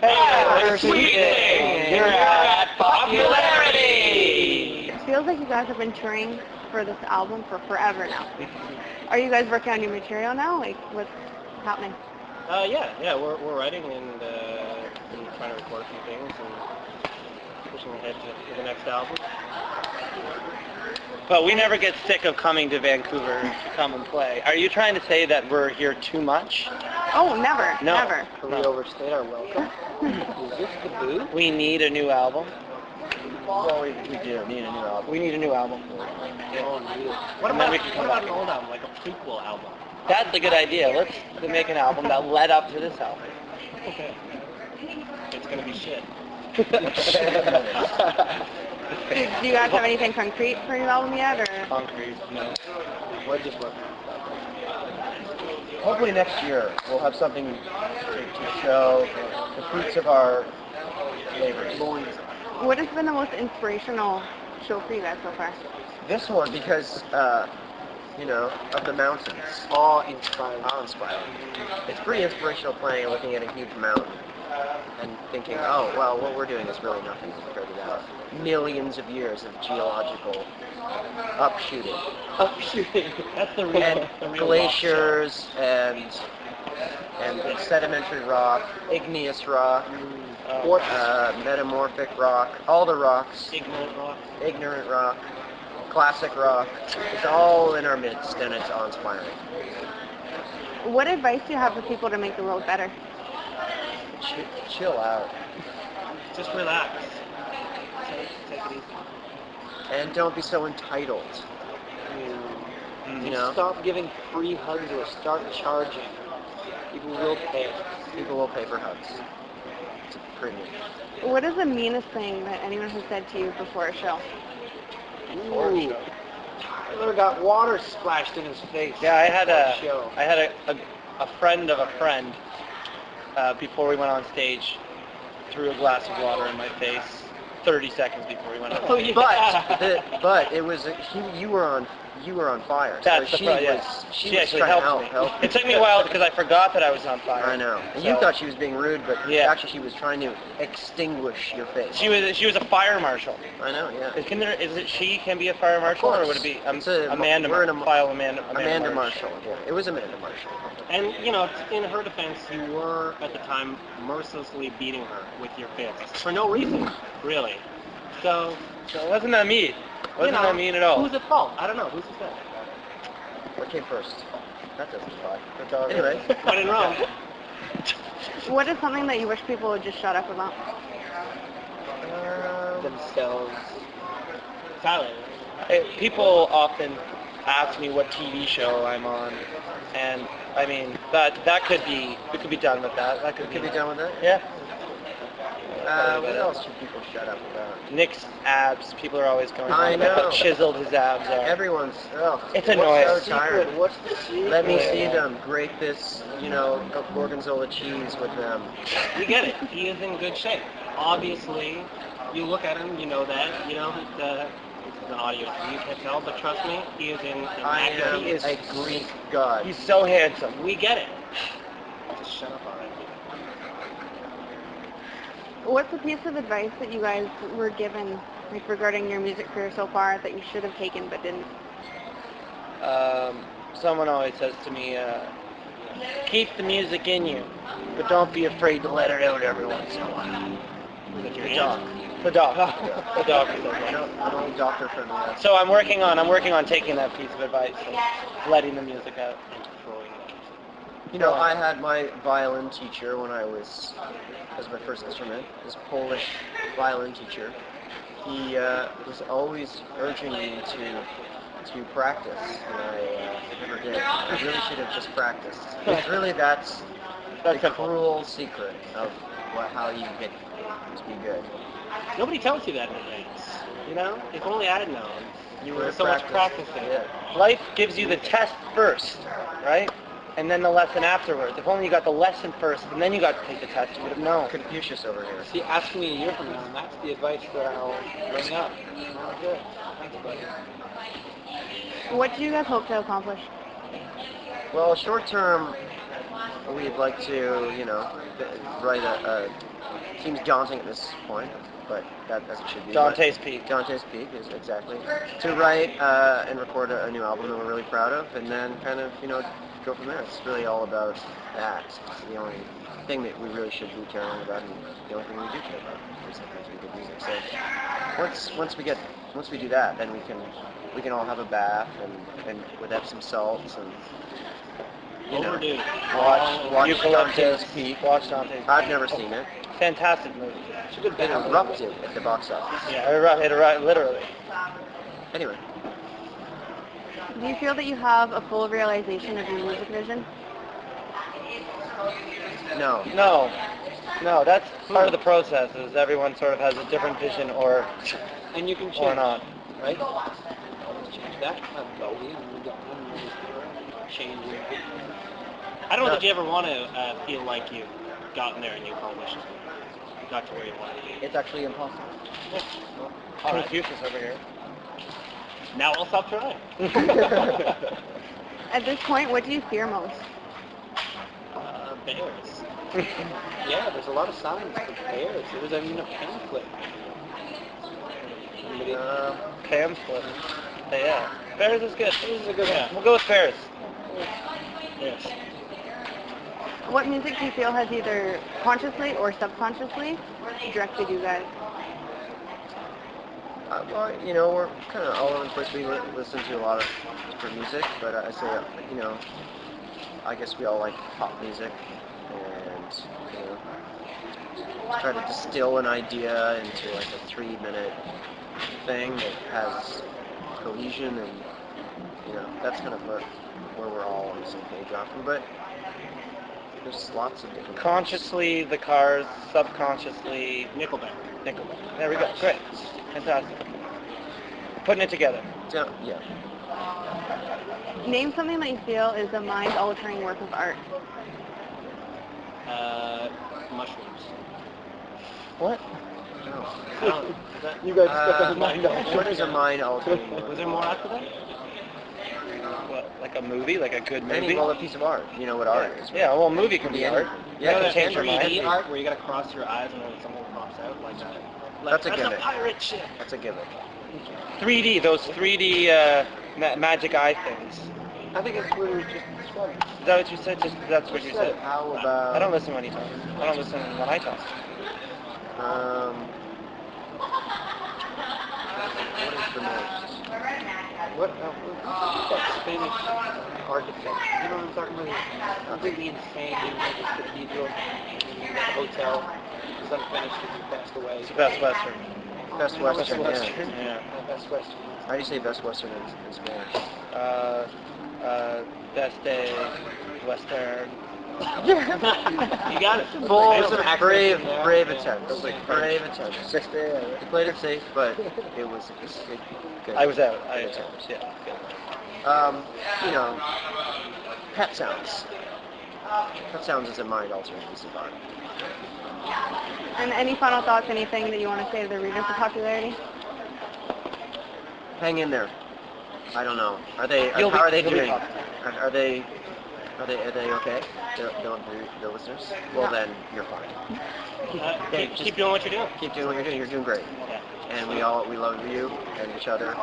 Hey, sweet thing! You're at Popularity! It feels like you guys have been touring for this album for forever now. Are you guys working on new material now? Like, what's happening? Yeah, we're writing and been trying to record a few things and pushing ahead to the next album. But we never get sick of coming to Vancouver to come and play. Are you trying to say that we're here too much? Oh, never, No. never. Have we overstayed our welcome? Is this the boo? We need a new album. Well, we do need a new album. We need a new album. What And then we can come back. an old album, like a prequel album? That's a good idea. Let's make an album that led up to this album. Okay. It's gonna be shit. Do you guys have anything concrete for your album yet, or? Concrete, no. We're just working. Hopefully next year we'll have something to show the fruits of our labors. What has been the most inspirational show for you guys so far? This one because, of the mountains. Awe-inspiring. It's pretty inspirational playing and looking at a huge mountain and thinking, oh, well, what we're doing is really nothing compared to that. Millions of years of geological upshooting. That's the real, And the real glaciers and sedimentary rock, igneous rock, metamorphic rock, all the rocks, ignorant rock, classic rock. It's all in our midst and it's awe-inspiring. What advice do you have for people to make the world better? Chill out. Just relax. Take it easy. And don't be so entitled. Stop giving free hugs or start charging. People will pay. People will pay for hugs. It's a premium. What is the meanest thing that anyone has said to you before a show? Ooh. Tyler got water splashed in his face. Yeah, I had show. a friend of a friend before we went on stage threw a glass of water in my face 30 seconds before we went on stage. But it was you were on fire. That's so the problem. Yeah. She She was actually trying to helped me. help. It took me a while because I forgot that I was on fire. I know. And So- you thought she was being rude, but Yeah. actually she was trying to extinguish your face. She was a fire marshal. I know, yeah. Is it she can be a fire marshal, or would it be It's Amanda Marshall? Amanda Marshall. Yeah, it was Amanda Marshall. And, in her defense, you were, at the time, mercilessly beating her with your fists. For no reason, really. So, So wasn't that mean? Wasn't that mean at all? Who's at fault? I don't know. Who's to say? What came first? That doesn't apply. That's all. Anyway. When in Rome. What is something that you wish people would just shut up about? Themselves. Tyler. People often ask me what TV show I'm on, and I mean that could be we could be done with that. That could Could be done with that? Yeah. What else should people shut up about? Nick's abs. People are always going I on about know. how chiseled his abs are. Everyone's, It's annoying. so tired. What's the secret? Let me see them. Grate this, gorgonzola cheese with them. You get it. He is in good shape. Obviously, you look at him, you know that. This is an audio, so you can't tell, but trust me, he is in I active. am He is. a Greek god. He's so handsome. We get it. Just shut up already. What's a piece of advice that you guys were given, like regarding your music career so far, that you should have taken but didn't? Someone always says to me, keep the music in you, but don't be afraid to let it out every once in a while. Your The doc. The dog. The dog says that. An old doctor from the So I'm working on taking that piece of advice and letting the music out. I had my violin teacher when I was, as my first instrument, this Polish violin teacher. He was always urging me to practice, and I never did. I really should have just practiced. It's really that's the cruel secret of how you get to be good. Nobody tells you that in advance. If only I had known. You were so much practicing. Yeah. Life gives you the test first, right? And then the lesson afterwards. If only you got the lesson first and then you got to take the test, you would have known. Confucius over here. See, ask me a year from now, and that's the advice that I'll bring up. Oh, good. Thanks, buddy. What do you guys hope to accomplish? Well, short term, we'd like to, you know, write a seems daunting at this point, but as it should be. Dante's Peak. Dante's Peak is exactly to write and record a new album that we're really proud of, and then kind of, you know, go from there. It's really all about that. It's the only thing that we really should be caring about, and the only thing we do care about is making good music. So once we do that, then we can all have a bath and with Epsom salts and, you know, Overdue. watch Eucalyptus Dante's Peak. Watch Dante's Peak. I've never seen it. Fantastic movie. It's a good It band. erupted at the box office. Yeah, it erupted literally. Anyway, Do you feel that you have a full realization of your music vision? no. No, that's part of the process. Is everyone sort of has a different vision or And you can change. or not. Right? Always change that. Changing. I don't know if you ever want to feel like you've gotten there and you accomplished it. You got to where you wanted to be. It's actually impossible. All right. Confucius over here. Now I'll stop trying. At this point, what do you fear most? Bears. Yeah, there's a lot of signs for bears. There was even a pamphlet. Pamphlet. Yeah. Bears is good. This is a good one. We'll go with Bears. Yes. What music do you feel has either consciously or subconsciously directed you guys? Well, you know, we're kind of all over the place. We listen to a lot of different music, but I say, you know, I guess we all like pop music, and, you know, try to distill an idea into like a 3-minute thing that has cohesion, and, you know, that's kind of where we're all on the same page often, but there's lots of different Consciously, the Cars. Subconsciously, Nickelback. Nickelback. There we go. Great. Fantastic. Putting it together. Yeah. Name something that you feel is a mind-altering work of art. Mushrooms. What? No. You guys got mind What is a mind-altering? Was there more after that? What? Like a movie? Like a good movie? Well, a piece of art. You know what art is. Yeah, well, a movie can be art. Yeah, You know it that can change your be. 3D art where you gotta cross your eyes and then something pops out like that? That's a That's gimmick. a pirate ship. That's a gimmick. 3D, those 3D magic eye things. I think it's what we were just describing. Is that what you said? Just that's what you said. How about? I don't listen when he talks. I don't listen when I talk. What is the most? What? That Spanish architect. You know what I'm talking about? Completely insane. He made this cathedral in the hotel. It was unfinished because he passed away. It's the Best Western. Best Western. Best Yeah. Western. Yeah. Best Western. How do you say Best Western in Spanish? Best day, Western. You got it. Full, There's some brave accents in there. brave Yeah. attempts. Those are Brave attempts. He played it safe, but it was good. I was out. Good attempts. Yeah. You know, Pet Sounds. Pet Sounds is a mind-altering piece of art. And any final thoughts, anything that you want to say to the readers of Popularity? Hang in there. I don't know. Are they? You'll How are they you'll be doing? popular. Are they? Are they okay? The listeners? Well, then you're fine. Keep doing what you're doing. Keep doing what you're doing. You're doing great. Yeah. And we love you and each other,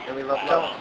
and we love Don't- love.